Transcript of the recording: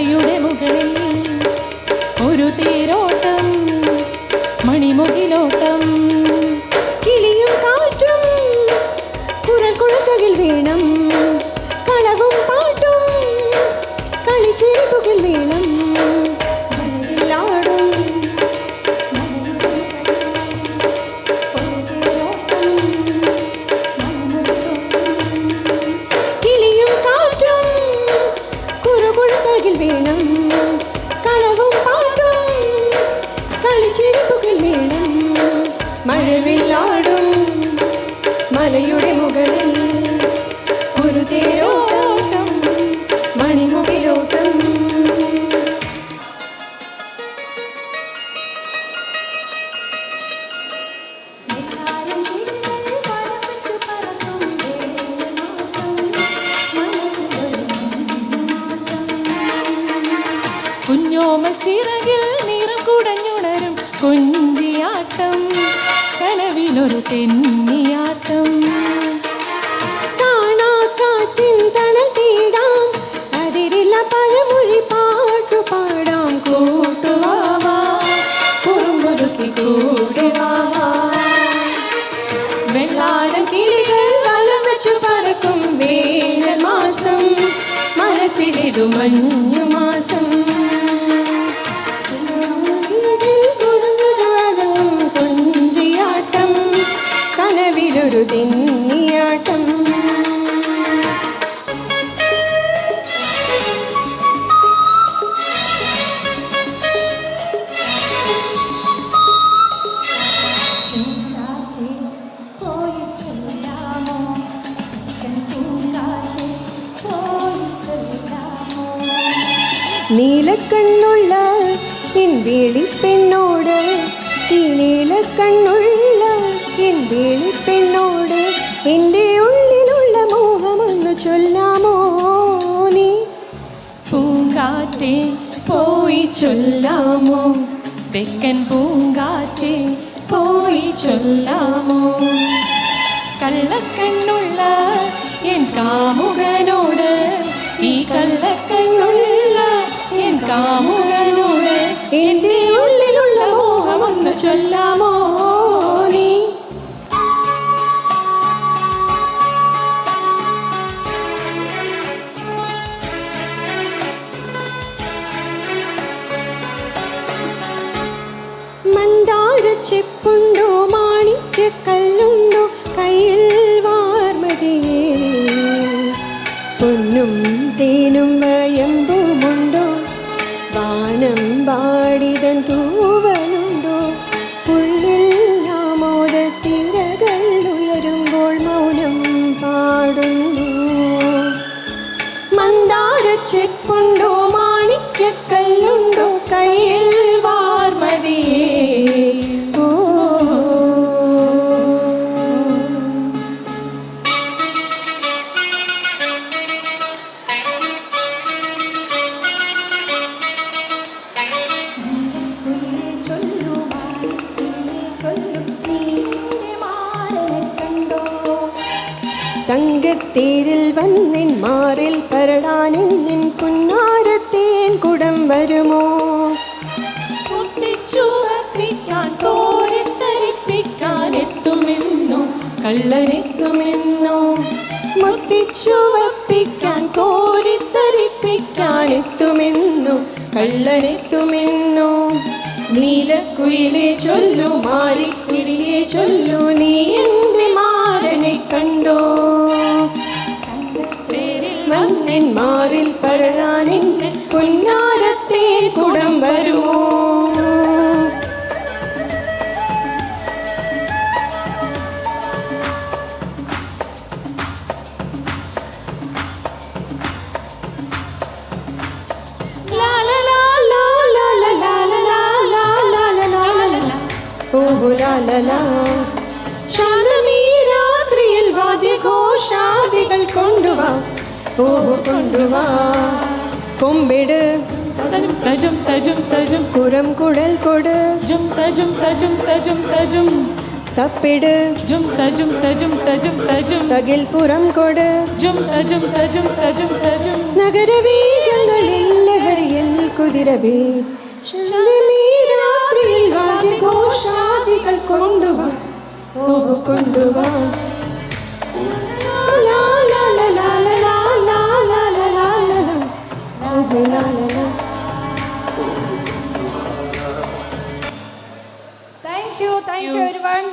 മലയുടെ മുകളിൽ ഒരു തേരോട്ടം മണിമുകിലോട്ടം കിളിയും കാറ്റും കുരൽ കുളത്തകിൽ വേണം കളവും പാട്ടും കളിച്ചിരിപ്പുകിൽ വേണം മഴവില്ലാടും മലയുടെ മുകളിൽ ഒരു തേരോട്ടം മണിമുകിലോട്ടം കുഞ്ഞോമൽ ചിറകിൽ നിറം കുടഞ്ഞുണരും കുഞ്ചിയാട്ടം കനവിലൊരു തെന്നിയാട്ടം കാണാക്കാറ്റിൻ തണൽ തേടാം അതിരില്ല പഴമൊഴി പാട്ടു പാടാം കൂട്ടുവാവാ കുറുമ്പുതുക്കി കൂടെ വാവാ വെള്ളാരം കിളികൾ വലം വെച്ചു പറക്കും വേനൽ മാസം മനസ്സിലിതു മഞ്ഞു മാസം ഒരു തെന്നിയാട്ടം നീലക്കണ്ണുള്ള എൻ വേളിപ്പെണ്ണോട് ഈ നീലക്കണ്ണുള്ള എൻ വേളിപ്പെണ്ണോട് എൻ്റെ ഉള്ളിലുള്ള മോഹമൊന്നു ചൊല്ലാമോ നീ പൂങ്കാറ്റേ പോയി ചൊല്ലാമോ തെക്കൻ പൂങ്കാറ്റേ പോയി ചൊല്ലാമോ കള്ളക്കണ്ണുള്ള എൻ കാമുകനോട് ഈ കള്ളക്കണ്ണുള്ള എൻ കാമുകനോട് എൻ്റെ ഉള്ളിലുള്ള മോഹമൊന്നു ചൊല്ലാമോ നീ മന്ദാരച്ചെപ്പുണ്ടോ മാണിക്യക്കല്ലുണ്ടോ കയ്യിൽ വാർമതിയേ പൊന്നും തേനും വയമ്പുമുണ്ടോ വാനം പാടിതൻ തൂവലുണ്ടോ ഉള്ളിൽ ആമോദത്തിരകൾ ഉയരുമ്പോൾ മൗനം പാടുന്നു മന്ദാരച്ചെപ്പുണ്ടോ മാണിക്യക്കല്ലുണ്ടോ കയ്യിൽ വാർമതിയേ തങ്കത്തേരിൽ വന്നിൻ മാറിൽ പരടാനെന്നിൻ പുന്നാരത്തേൻ കുടം വരുമോ മുത്തിച്ചുവപ്പിക്കാൻ കോരിത്തരിപ്പിക്കാൻ എത്തുമെന്നോ കള്ളനെത്തുമെന്നോ മുത്തിച്ചുവപ്പിക്കാൻ കോരിത്തരിപ്പിക്കാൻ എത്തുമെന്നോ കള്ളനെത്തുമെന്നോ നീലക്കുയിലെ ചൊല്ലു മാറിക്കിളിയെ ചൊല്ലു നീ എൻ്റെ മാരനെ കണ്ടോ വന്നിൻ മാറിൽ പരടാനെന്നിൻ പുന്നാരത്തേൻ കുടം വരുമോ ശാന്തമീ രാത്രിയിൽ വാദ്യഘോഷാദികൾ കൊണ്ടുവാ ഓഹോ കൊണ്ടുവാ കൊമ്പിട് തജും തജും തജും പുറം കുടൽ കൊട് ജും തജും തജും തജും തജും തപ്പിട് ജും തജും തജും തജും തജും തകിൽ പുറം കൊട് ജും തജും തജും തജും തജും നഗരവീരങ്ങളിൽ ലഹരിയിൽ കുതിരവേ ശാന്തമീ രാത്രിയിൽ വാദ്യഘോഷാദികൾ കൊണ്ടുവാ ഓഹോ കൊണ്ടുവാ ലാ ലാ ലാ ലാ ലാ ലാ ലാ ലാ ലാ ലാ ലാ ഓഹോ ലാ ലാ ലാ. Thank you everyone.